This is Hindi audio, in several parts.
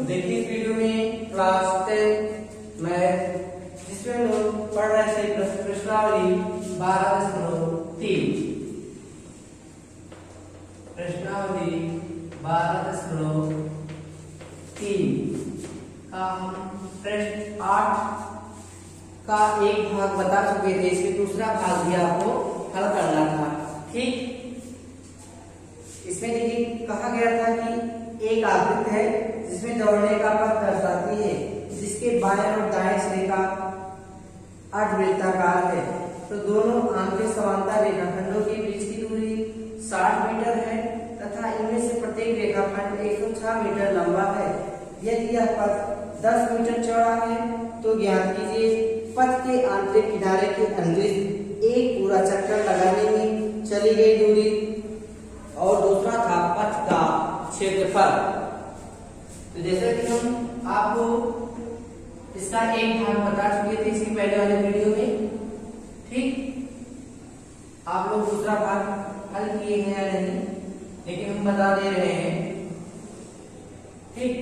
देखिए इस वीडियो में क्लास 10 मैथ जिसमें हम लोग पढ़ रहे थे प्रश्नावली 12.3 प्रश्नावली 12.3 का हम प्रश्न 8 का एक भाग बता चुके थे। इसके दूसरा भाग भी आपको हल करना था। ठीक, इसमें देखिए कहा गया था कि एक आकृति है जिसमें दौड़ने का पथ दर्शाती है, जिसके बाएं और दाएं सिरे का अर्धवृत्ताकार है। तो दोनों आंतरिक समांतर रेखाखंडों के बीच की दूरी 60 मीटर है तथा इनमें से प्रत्येक रेखाखंड 106 मीटर लंबा है। यदि यह पथ 10 मीटर चौड़ा है तो ज्ञात कीजिए पथ के आंतरिक किनारे के अंतरिक्ष एक पूरा चक्कर लगाने में चली गई दूरी, और दूसरा था पथ का क्षेत्रफल। तो जैसा कि हम आपको इसका एक भाग बता चुके थे इसके पहले वाले वीडियो में। ठीक, आप लोग दूसरा भाग हल किए हैं या नहीं, लेकिन हम बता दे रहे हैं। ठीक,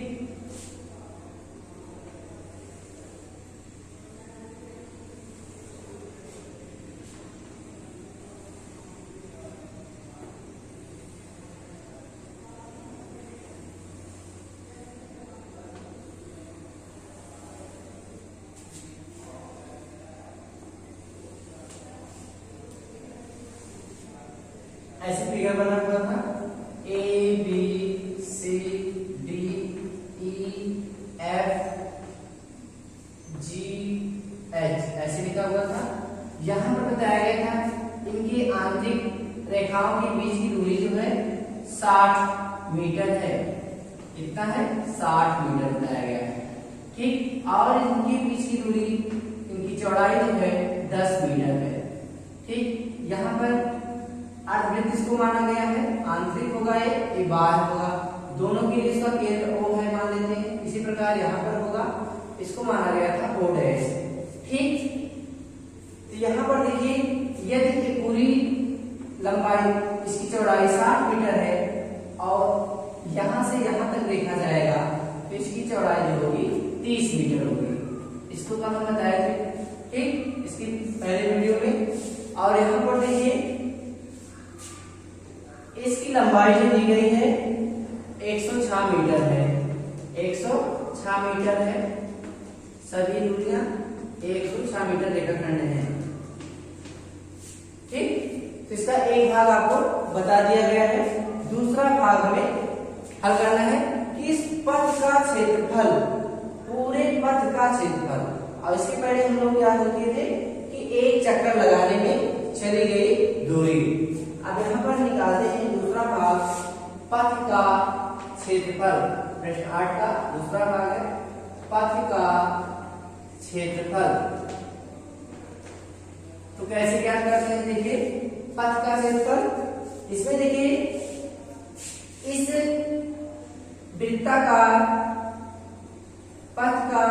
ऐसे फिगर बना हुआ था A B C D E F G H ऐसे लिखा हुआ था। यहाँ पर बताया गया था इनकी आंतरिक रेखाओं के बीच की दूरी जो है 60 मीटर है। कितना है? 60 मीटर बताया गया है। ठीक, और इनके बीच की दूरी, इनकी चौड़ाई जो है 10 मीटर है। ठीक, यहाँ पर अर्धवृत्त इसको माना गया है, आंतरिक होगा ये बाह्य होगा। दोनों के लिए इसका केंद्र O है मान लेते हैं। इसी प्रकार यहाँ पर होगा, इसको माना गया था O डैश। ठीक, तो यहाँ पर देखिए यदि पूरी लंबाई, इसकी चौड़ाई 60 मीटर है और यहाँ से यहाँ तक देखा जाएगा तो इसकी चौड़ाई जो होगी 30 मीटर होगी। इसको कल हम बताए थे, ठीक, इसकी पहले वीडियो में। और यहाँ पर देखिए इसकी लंबाई जो दी गई है 106 मीटर है। 106 मीटर है, सभी दूरियां 106 मीटर रेखाखंड है। ठीक, तो इसका एक भाग आपको बता दिया गया है। दूसरा भाग हमें हल करना है कि इस पथ का क्षेत्रफल, पूरे पथ का क्षेत्रफल। और इसके पहले हम लोग क्या किए थे कि एक चक्कर लगाने में चली गई दूरी। अब यहाँ पर निकालते हैं दूसरा भाग, पथ का क्षेत्रफल। प्रश्न 8 का दूसरा भाग है पथ का क्षेत्रफल। तो कैसे क्या करते हैं? देखिए पथ का क्षेत्रफल, इसमें देखिए इस वृत्ताकार पथ का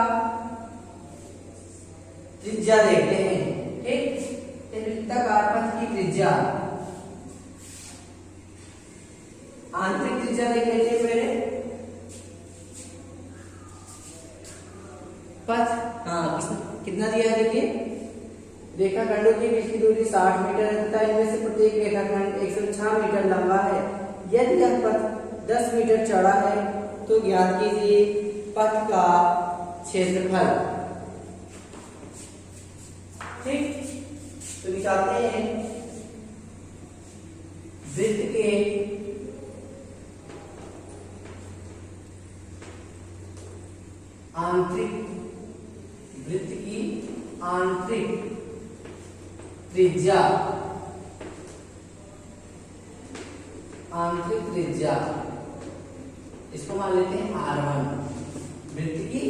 त्रिज्या देखते हैं। ठीक, वृत्ताकार पथ की त्रिज्या, आंतरिक त्रिज्या देख लेते हैं पहले। पथ कितना दिया है? देखिए रेखाखंडों के बीच की दूरी 60 मीटर है तथा इनमें से प्रत्येक रेखाखंड 106 मीटर लंबा है। यदि यह पथ 10 मीटर चौड़ा है तो ज्ञात कीजिए पथ का क्षेत्रफल। ठीक, तो निकालते हैं वृत्त के आंतरिक, वृत्त की आंतरिक त्रिज्या, आंतरिक त्रिज्या इसको मान लेते हैं R1। वृत्त की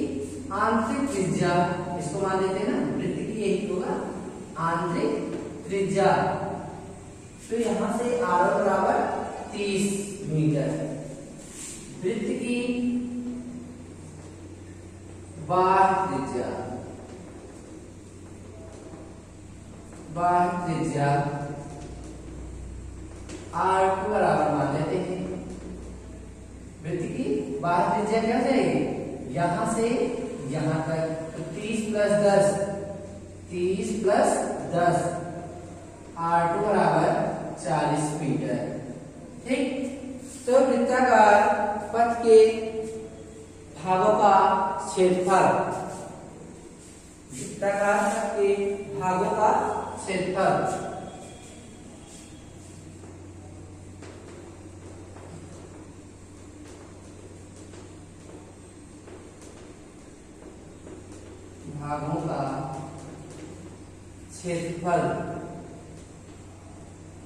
आंतरिक त्रिज्या इसको मान लेते हैं ना, वृत्त की यही होगा आंतरिक त्रिज्या। तो यहां से R1 बराबर 30 मीटर। वृत्त की बाह्य त्रिज्या, बाह्य त्रिज्या R2 बराबर मान लेते हैं। वृत्त की बाह्य त्रिज्या क्या हो जाएगी? यहां से यहां तक, तो 30 प्लस 10 R2 बराबर 40 मीटर। ठीक, तो वृत्ताकार पथ के भागों का क्षेत्रफल, वृत्ताकार पथ के भागों का क्षेत्रफल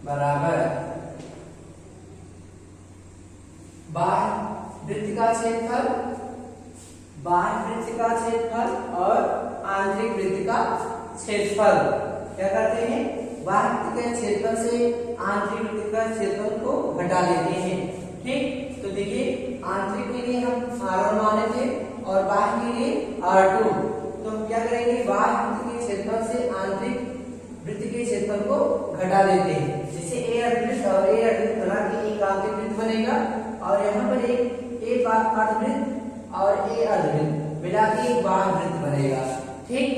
बराबर बाह्य वृत्त का क्षेत्रफल और आंतरिक वृत्त का क्षेत्रफल। क्या करते हैं, बाह्य वृत्त के क्षेत्रफल से आंतरिक वृत्त का क्षेत्रफल को घटा लेते हैं। ठीक, तो देखिए आंतरिक के लिए हम R1 माने थे और बाह्य के लिए R2, तो हम क्या करेंगे, बाह्य वृत्त के क्षेत्रफल से आंतरिक वृत्त के क्षेत्रफल को घटा देते हैं। जैसे A अर्धवृत्त और A अर्धवृत्त बना के एक आंतरिक वृत्त बनेगा और यहाँ पर एक अर्धवृत्त और A अर्धवृत्त मिला के एक बाह्य वृत्त बनेगा। ठीक,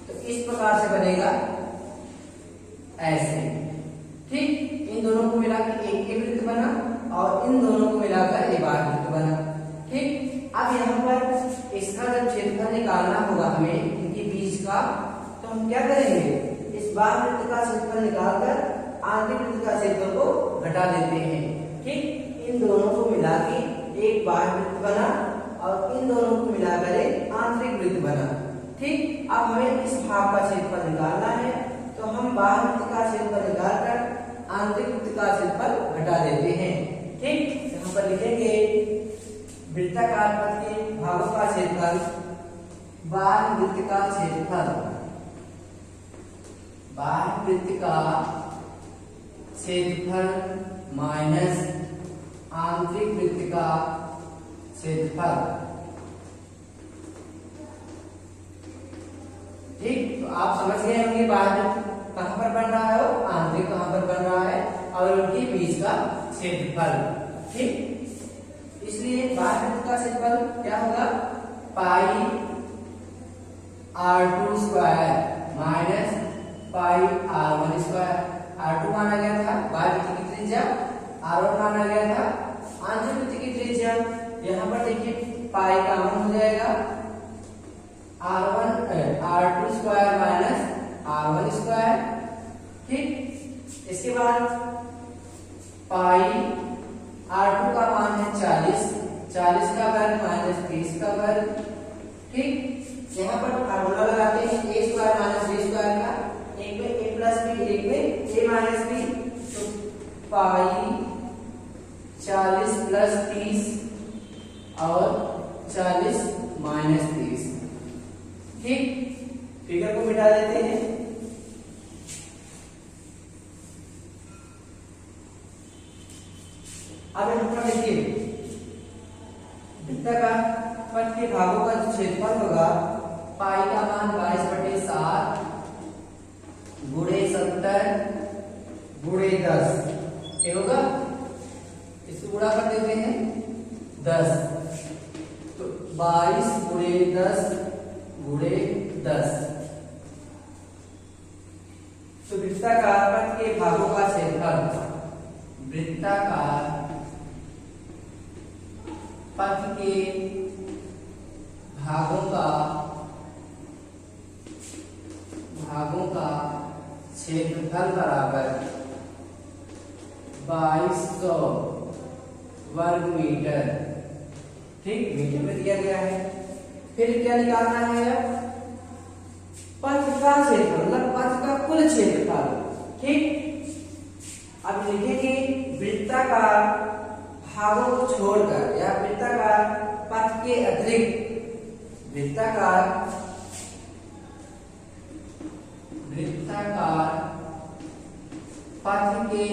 तो इस प्रकार से बनेगा ऐसे। ठीक, इन दोनों को मिला के एक वृत्त बना और इन दोनों को मिलाकर एक बाह्य वृत्त बना। ठीक, अब यहाँ पर इसका जब क्षेत्रफल निकालना होगा हमें इनके बीच का, तो हम क्या करेंगे, इस बाह्य वृत्त का क्षेत्रफल निकालकर आंतरिक वृत्त का क्षेत्रफल को घटा देते हैं। ठीक, इन दोनों को मिला के एक बाह्य वृत्त बना और इन दोनों को मिलाकर एक आंतरिक वृत्त बना। ठीक, अब हमें इस भाग का क्षेत्रफल निकालना है, तो हम बाह्य वृत्त का क्षेत्रफल निकालकर आंतरिक वृत्त का क्षेत्रफल घटा देते हैं। ठीक, यहाँ पर लिखेंगे वृत्ताकार पथ के भागों का क्षेत्रफल, बाह्य वृत्त का क्षेत्रफल, बाह्य वृत्त का क्षेत्रफल माइनस आंतरिक वृत्त का क्षेत्रफल। ठीक, तो आप समझ गए होंगे बाह्य कहां पर बन रहा है और आंतरिक कहां पर बन रहा है और उनके बीच का क्षेत्रफल। ठीक, इसलिए बाह्य वृत्त का क्षेत्रफल क्या होगा, पाई R2 square minus pi R1 square. R2 माना गया था बाह्य वृत्त की त्रिज्या, R1 माना गया था आंतरिक वृत्त की त्रिज्या। यहाँ पर देखिए पाई कॉमन हो जाएगा, R2 square minus R1 square. ठीक, इसके बाद पाई R2 का मान है 40 का वर्ग माइनस 30 का वर्ग। ठीक, यहाँ पर फार्मूला लगाते हैं a square minus b square का, एक में a प्लस b, एक में a माइनस b, तो पाई 40 प्लस 30 और 40 माइनस 30। ठीक, फिगर को मिटा देते हैं। अब यहाँ पर देखिए वृत्ताकार पथ के भागों का जो क्षेत्रफल होगा, पाई का मान 22/7 गुणे 70 गुणे 10 ये होगा, इसको गुणा कर देते हैं 10, तो 22 गुणे 10 गुणे 10। तो वृत्ताकार पथ के भागों का क्षेत्रफल, वृत्ताकार पथ के भागों का क्षेत्रफल बराबर 2200 वर्ग मीटर। ठीक, मीटर में दिया गया है। फिर क्या निकालना है, पथ का क्षेत्रफल, मतलब पथ का कुल क्षेत्रफल। ठीक, अब लिखेंगे वृत्ताकार भागों को छोड़कर या वृत्ताकार पथ के अतिरिक्त, वृत्ताकार पथ के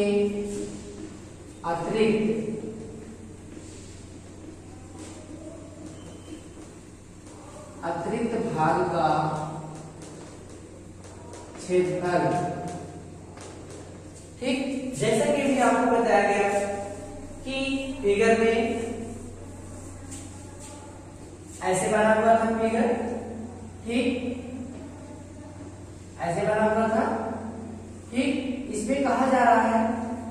अतिरिक्त भाग का क्षेत्रफल। ठीक, जैसा कि भी आपको बताया गया कि फिगर में ऐसे बना हुआ था फिगर, ठीक, ऐसे बना हुआ था, ठीक। इसमें कहा जा रहा है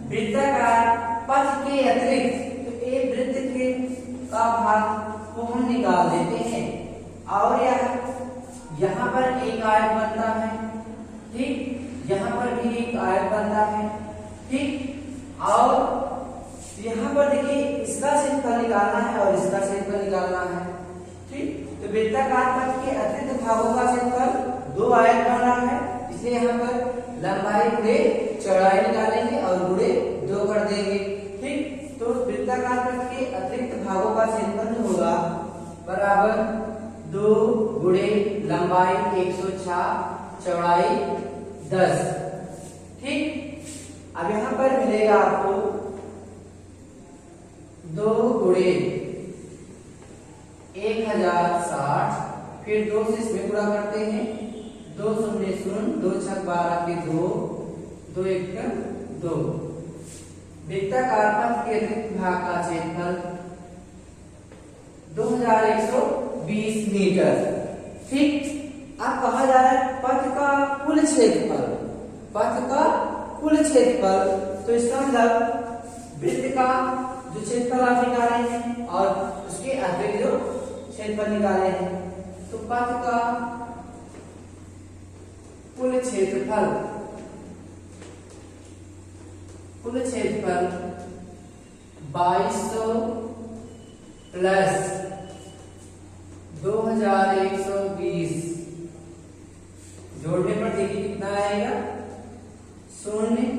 वृत्ताकार पथ के अतिरिक्त, तो ए वृत्त के का भाग को हम निकाल देते हैं और यहाँ पर एक आयत बनता है, ठीक, यहाँ पर भी एक आयत बनता है, ठीक। और यहाँ पर देखिए इसका क्षेत्रफल निकालना है और इसका क्षेत्रफल निकालना है, ठीक। तो वृत्ताकार पथ के अतिरिक्त भागों का क्षेत्रफल दो आयत बन रहा है, इसलिए यहाँ पर लंबाई गुणे चौड़ाई निकालेंगे और गुणे 2 कर देंगे, ठीक। तो वृत्ताकार पथ के अतिरिक्त भागों का क्षेत्रफल होगा बराबर 2 गुणे लंबाई 106, चौड़ाई 10, ठीक। अब यहाँ पर मिलेगा आपको 2 गुणे 1060, फिर 2 से इसमें गुणा करते हैं, 2 शून्य शून्य, 2 छक 12 के 2, 2 एक 2। वृत्ताकार पथ के अतिरिक्त भाग का क्षेत्रफल 2120 मीटर, ठीक। अब कहा जा रहा है पथ का कुल क्षेत्रफल, पथ का कुल क्षेत्रफल, तो इसका मतलब वृत्त का जो क्षेत्रफल आप निकाले हैं और उसके अतिरिक्त जो क्षेत्रफल निकाले हैं, तो पथ का कुल क्षेत्रफल, कुल क्षेत्रफल 2200 प्लस 2120 जोड़ने पर देखिए कितना आएगा, 0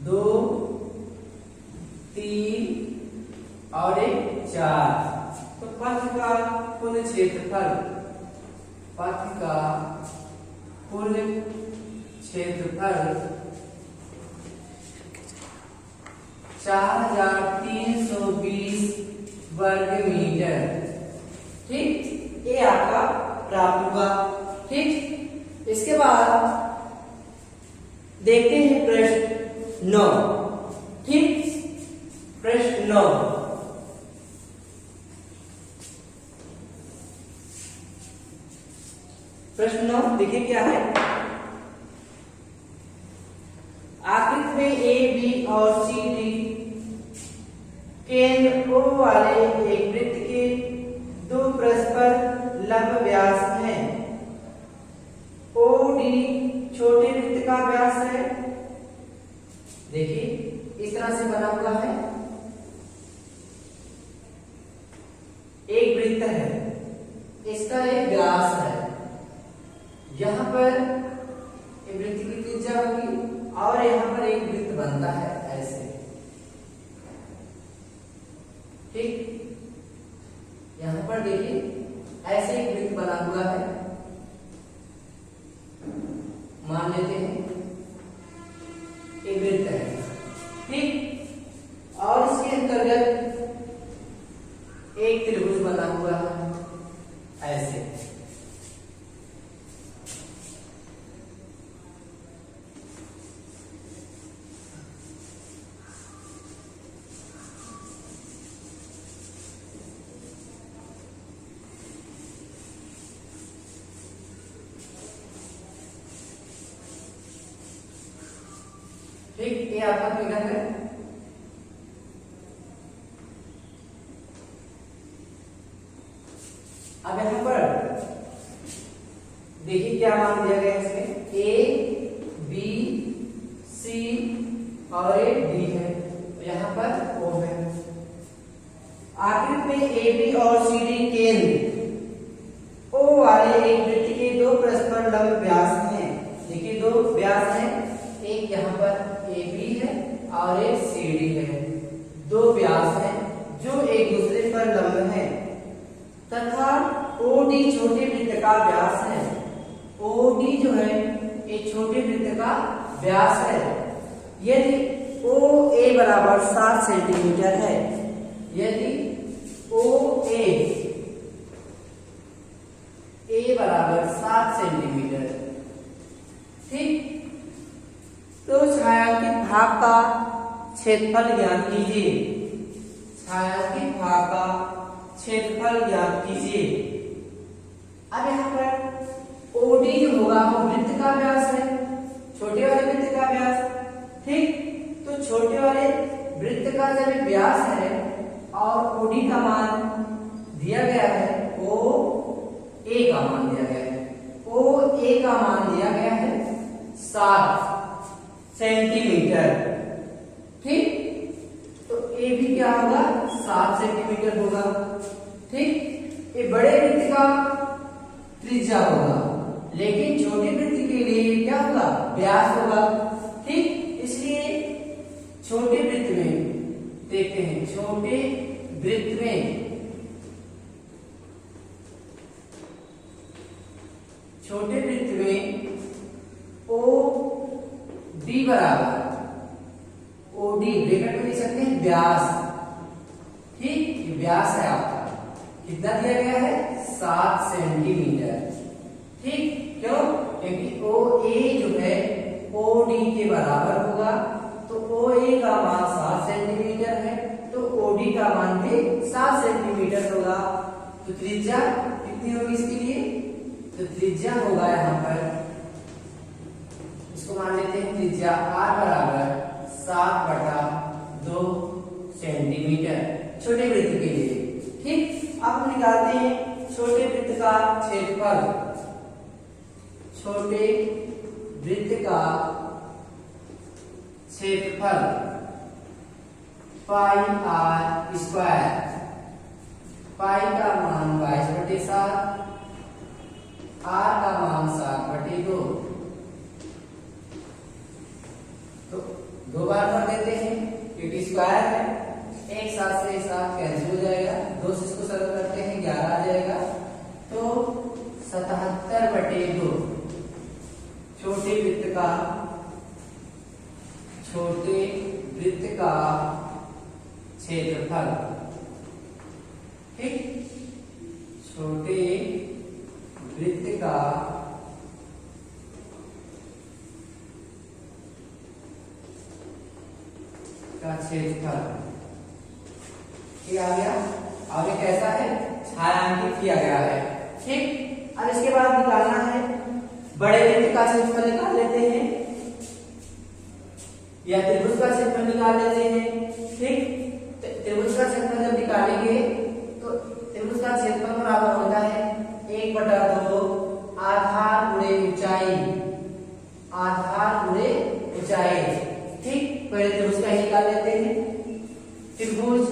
2 3 और 1 4। तो पथ का कुल क्षेत्रफल, पथ का कुल क्षेत्रफल 4320 वर्ग मीटर, ठीक। ये आपका प्राप्त हुआ, ठीक। इसके बाद देखते हैं प्रश्न 9, ठीक। प्रश्न 9, प्रश्न 9 देखिए क्या है। आकृति में ए बी और सी डी केंद्र ओ वाले एक वृत्त के 2 परस्पर लंब व्यास हैं। ओ डी छोटे वृत्त का व्यास है, देखिए इस तरह से बना हुआ है, एक वृत्त है, इसका एक व्यास है, यहाँ पर एक वृत्त की त्रिज्या होगी और यहाँ पर एक वृत्त बनता है ऐसे, ठीक। यहाँ पर देखिए ऐसे एक वृत्त बना हुआ है, मान लेते हैं एक वृत्त है, ठीक। और इसके अंतर्गत एक त्रिभुज बना हुआ है ऐसे, ठीक। ये आपका फिगर है। अब यहाँ पर देखिए क्या मान दिया गया है, इसमें ए बी सी और ए डी है, तो यहाँ पर ओ है। आकृति में ए बी और सी डी केंद्र ओ वाले एक वृत्त के 2 परस्पर लंब व्यास हैं, देखिए 2 व्यास हैं, एक यहाँ पर ए बी है और एक सी डी है, 2 व्यास हैं जो एक दूसरे पर लंब हैं, तथा ओ डी छोटे वृत्त का व्यास है। ओ डी जो है एक छोटे वृत्त का व्यास है। यदि ओ ए बराबर 7 सेंटीमीटर है, यदि ओ ए बराबर 7 सेंटीमीटर, ठीक। तो छायांकित भाग का क्षेत्रफल ज्ञात कीजिए, छायांकित भाग का क्षेत्रफल ज्ञात कीजिए। अब यहाँ पर ओडी जो होगा वो वृत्त का व्यास है, छोटे वाले वृत्त का व्यास। ठीक, तो छोटे वाले वृत्त का जब व्यास है और ओडी का मान दिया गया है, ओ ए का मान दिया गया है, ओ ए का मान दिया गया है 7 सेंटीमीटर। ठीक, तो ए भी क्या होगा 7 सेंटीमीटर होगा। ठीक, ये बड़े वृत्त का त्रिज्या होगा, लेकिन छोटे वृत्त के लिए क्या होगा व्यास होगा। ठीक, इसलिए छोटे वृत्त में देखते हैं, छोटे वृत्त में ओ डी बराबर, ओ डी ब्रैकेट में लिख सकते हैं व्यास। ठीक, ये व्यास है आपका, कितना दिया गया है 7 सेंटीमीटर। ठीक, क्यों? क्योंकि ओ ए जो है ओ डी के बराबर होगा, तो ओ ए का मान 7 सेंटीमीटर है, तो ओ डी का मान भी 7 सेंटीमीटर होगा। तो त्रिज्या कितनी होगी इसके लिए? तो त्रिज्या होगा यहाँ पर, इसको मान लेते हैं त्रिज्या r बराबर 7/2 सेंटीमीटर छोटे वृत्त के लिए। ठीक, अब हम निकालते हैं छोटे वृत्त का क्षेत्रफल। छोटे वृत्त का क्षेत्रफल पाई आर स्क्वायर, पाई का मान 22/7, आर का मान 7/2, तो 2 बार कर देते हैं क्योंकि स्क्वायर है, एक 7 से 7 कैंसिल हो जाएगा, 2 से इसको सरल करते हैं 11 आ जाएगा, तो 77/2 छोटे वृत्त का क्षेत्रफल। ठीक, छोटे वृत्त का क्षेत्रफल ये आ गया। आगे कैसा है? छायांकित किया गया है। ठीक, अब इसके बाद निकालना है बड़े वृत्त का क्षेत्रफल, निकाल लेते हैं या त्रिभुज का क्षेत्रफल निकाल लेते हैं। ठीक, त्रिभुज का क्षेत्रफल जब निकालेंगे तो त्रिभुज का क्षेत्रफल बराबर होता है 1/2 आधार गुणे ऊंचाई, आधार गुणे ऊंचाई। ठीक, पहले त्रिभुज का ही निकाल लेते हैं। त्रिभुज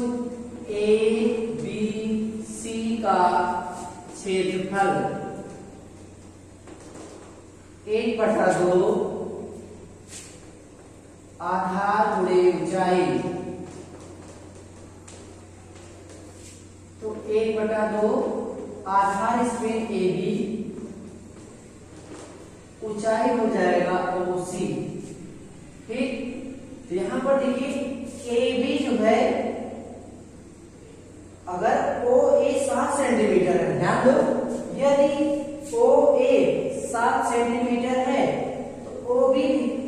ए बी सी का क्षेत्रफल 1/2 आधार गुणे ऊंचाई, तो 1/2 आधार इसमें ए बी, ऊंचाई हो जाएगा OC। ठीक, तो यहां पर देखिए ए बी जो है, अगर ओ ए 7 सेंटीमीटर है, ध्यान दो, यदि ओ ए 7 सेंटीमीटर है तो ओ बी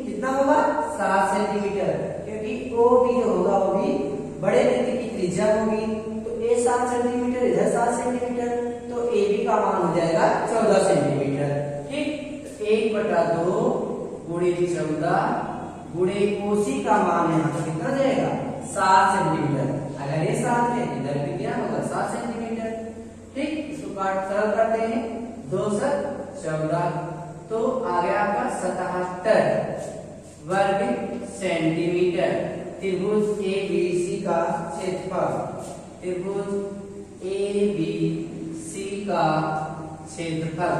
कितना होगा 7 सेंटीमीटर, क्योंकि ओ बी जो होगा वो भी बड़े वृत्त की त्रिज्या होगी, तो ए 7 सेंटीमीटर इधर 7 सेंटीमीटर, तो ए बी का मान हो जाएगा 14 सेंटीमीटर। ठीक, 1/2 गुणे 14 गुणे OC का मान यहाँ पर कितना जाएगा 7 सेंटीमीटर। अगर ये 7 है इधर भी क्या होगा 7 सेंटीमीटर। ठीक, इसको काट सरल करते हैं, 2 7 14, तो आ गया आपका 77 वर्ग सेंटीमीटर। त्रिभुज ABC का क्षेत्रफल, त्रिभुज ABC का क्षेत्रफल।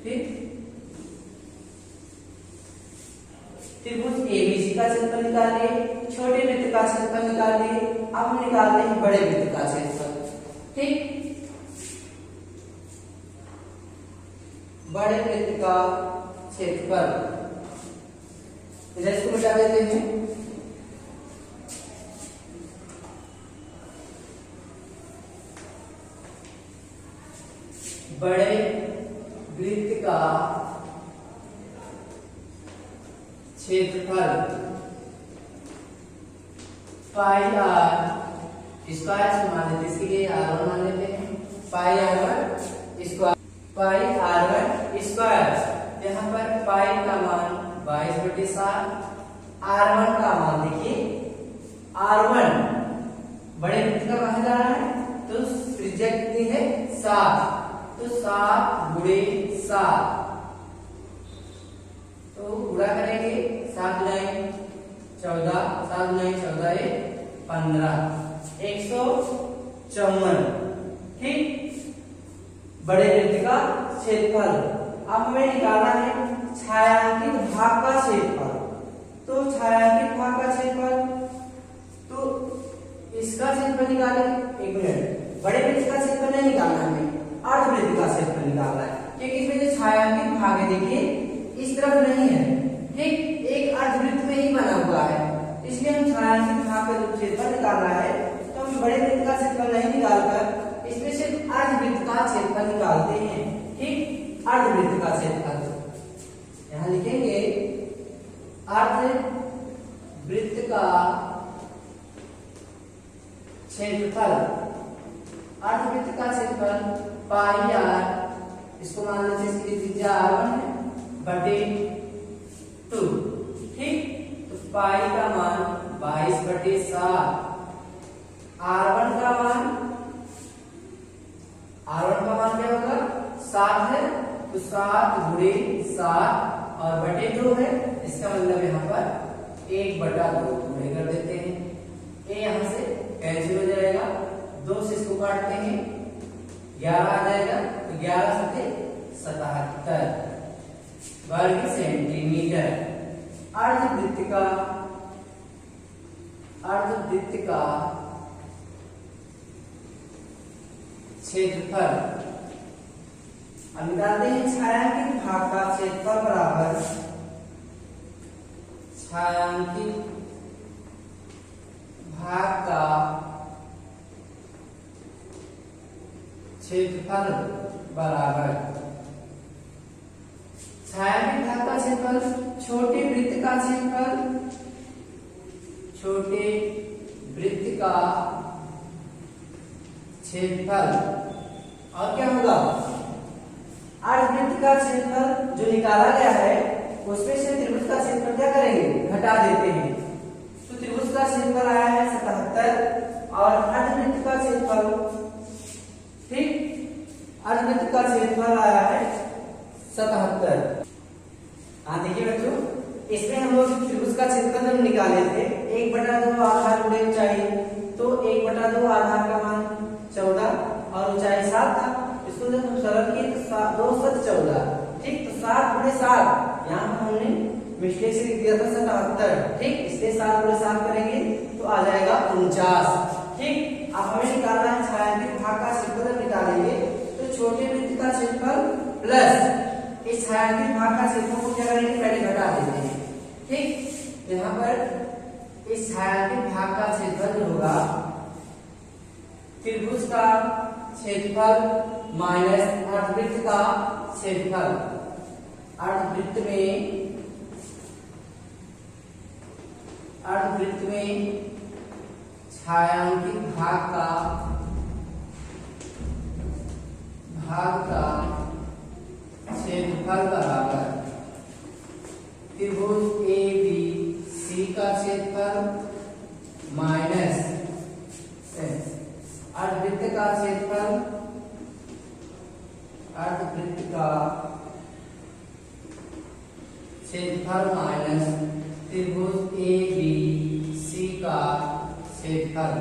ठीक, त्रिभुज ABC का क्षेत्रफल निकाल लिए, छोटे वृत्त का क्षेत्रफल निकाल लिए, अब हम निकालते हैं बड़े वृत्त का क्षेत्रफल। ठीक, बड़े वृत्त का क्षेत्रफल, इधर इसको मिटा देते हैं। बड़े वृत्त का क्षेत्रफल पाई आर स्क्वायर इसको मान लेते हैं, इसके लिए r1 मान लेते हैं, पाई r1 स्क्वायर, पाई r1 स्क्वायर। यहाँ पर पाई का मान 22/7, r1 का मान देखिए, r1 बड़े वृत्त का कहा जा रहा है तो त्रिज्या कितनी है 7, तो 7 × 7, तो गुणा करेंगे 7 9 14, 7 9 14 ये 15, 154। ठीक, बड़े वृत्त का क्षेत्रफल। अब हमें निकालना है छायांकित भाग का क्षेत्रफल। तो छायांकित भाग का क्षेत्रफल, तो इसका क्षेत्रफल निकालेंगे। एक मिनट, बड़े वृत्त का क्षेत्रफल नहीं निकालना है, अर्धवृत्त का क्षेत्रफल निकालना है, क्योंकि इसमें जो छायांकित भाग है देखिए इस तरफ नहीं है, ठीक, एक अर्धवृत्त में ही बना हुआ है, इसलिए हम छायांकित भाग का जो क्षेत्रफल निकालना है तो हम बड़े वृत्त का क्षेत्रफल नहीं निकालकर इसमें सिर्फ अर्धवृत्त का क्षेत्रफल निकालते हैं। ठीक, अर्धवृत्त का क्षेत्रफल यहाँ लिखेंगे, अर्धवृत्त का क्षेत्रफल, अर्धवृत्त का क्षेत्रफल पाई r, इसको मान लेते हैं, इसकी त्रिज्या r1 है बटे 2। ठीक, तो पाई का मान 22/7, r1 का मान क्या होगा 7 है, तो 7 × 7 और बटे 2 है, इसका मतलब यहाँ पर 1/2 गुणे कर देते हैं। ए यहाँ से कैंसिल हो जाएगा, 2 से इसको काटते हैं 11 आ जाएगा, तो 11 × 77 वर्ग सेंटीमीटर। अर्धवृत्त का क्षेत्रफल। अब निकालते हैं छायांकित भाग का क्षेत्रफल बराबर छायांकित भाग का क्षेत्रफल बराबर छायांकित भाग का क्षेत्रफल छोटे वृत्त का क्षेत्रफल, छोटे वृत्त का क्षेत्रफल, और क्या होगा अर्धवृत्त का क्षेत्रफल जो निकाला गया है उसमें से त्रिभुज का क्षेत्रफल क्या करेंगे, घटा देते हैं, तो त्रिभुज का क्षेत्रफल आया है 77 और अर्धवृत्त का क्षेत्रफल, ठीक, अर्धवृत्त का क्षेत्रफल आया है 77। हाँ देखिए बच्चों, इसमें हम लोग त्रिभुज का क्षेत्रफल जब निकाले थे 1/2 आधार गुणे ऊंचाई, तो 1/2 आधार का मान 14 और ऊंचाई 7 था, इसको जब हम सरल किए तो 2 7 14, ठीक, तो 7 × 7 यहाँ पर हमने मिस्टेक से लिख दिया था 77, ठीक, इसलिए 7 × 7 करेंगे तो आ जाएगा 49। ठीक, अब हमें निकालना है छायांकित भाग का क्षेत्रफल। निकालेंगे तो छोटे वृत्त का क्षेत्रफल प्लस इस छायांकित भाग का क्षेत्रफल को क्या करेंगे, पहले घटा देते हैं। ठीक, यहाँ पर इस छायांकित भाग का क्षेत्रफल जो होगा त्रिभुज का क्षेत्रफल माइनस अर्धवृत्त का क्षेत्रफल। अर्धवृत्त में छायांकित भाग का क्षेत्रफल बराबर त्रिभुज ABC का क्षेत्रफल माइनस अर्धवृत्त का क्षेत्रफल, अर्धवृत्त का क्षेत्रफल माइनस त्रिभुज ABC का क्षेत्रफल।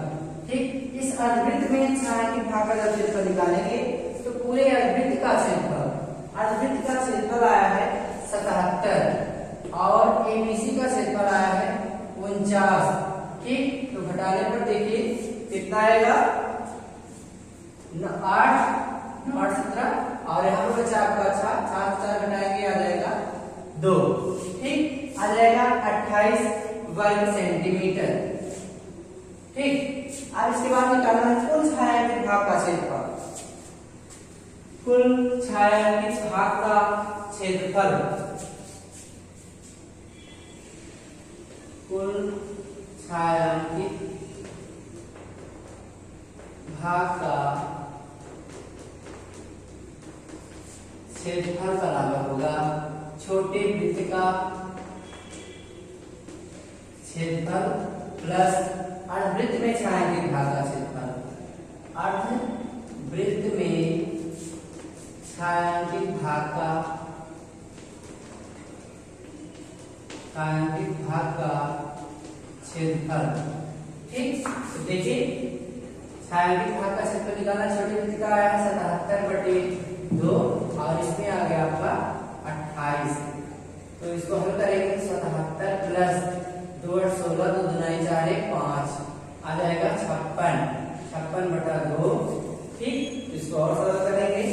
ठीक, इस अर्धवृत्त में छायांकित भाग का क्षेत्रफल निकालेंगे तो पूरे अर्धवृत्त का क्षेत्रफल, अर्धवृत्त का क्षेत्रफल आया है 77 और ABC का क्षेत्रफल आया है 49। ठीक, तो घटाने पर देखिए कितना आएगा 8 8 17 और यहाँ पर बचा आपका 4 4 घटाएंगे आ जाएगा 2। ठीक, आ जाएगा 28 वर्ग सेंटीमीटर। ठीक, अब इसके बाद निकालना है कुल छायांकित भाग का क्षेत्रफल। कुल छायांकित भाग का क्षेत्रफल, कुल छायांकित भाग का क्षेत्रफल बराबर होगा छोटे वृत्त का क्षेत्रफल प्लस अर्धवृत्त में छायांकित भाग का क्षेत्रफल। अर्धवृत्त में छायांकित भाग का क्षेत्रफल। ठीक, तो देखिए छायांकित भाग का क्षेत्रफल निकालना, छोटे वृत्त का आया 77/2 और इसमें आ गया आपका 28। तो इसको हल करेंगे 77 प्लस 2 8 16 2 दूना 4 1 5 आ जाएगा 56/2। ठीक, इसको और सरल करेंगे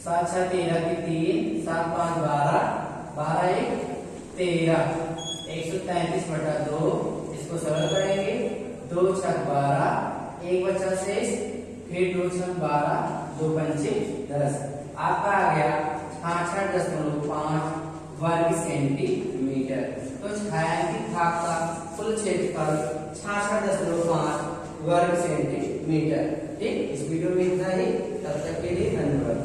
7 6 13 की 3 7 5 12 12 1 13 133/2। इसको सरल करेंगे 2 6 12 एक बचा शेष, फिर 2 6 12 2 पंचे 10। आपका आ गया 66.5 वर्ग सेंटीमीटर। तो छायांकित भाग का कुल क्षेत्रफल 66.5 वर्ग सेंटीमीटर। ठीक, इस वीडियो में इतना ही, तब तक के लिए धन्यवाद।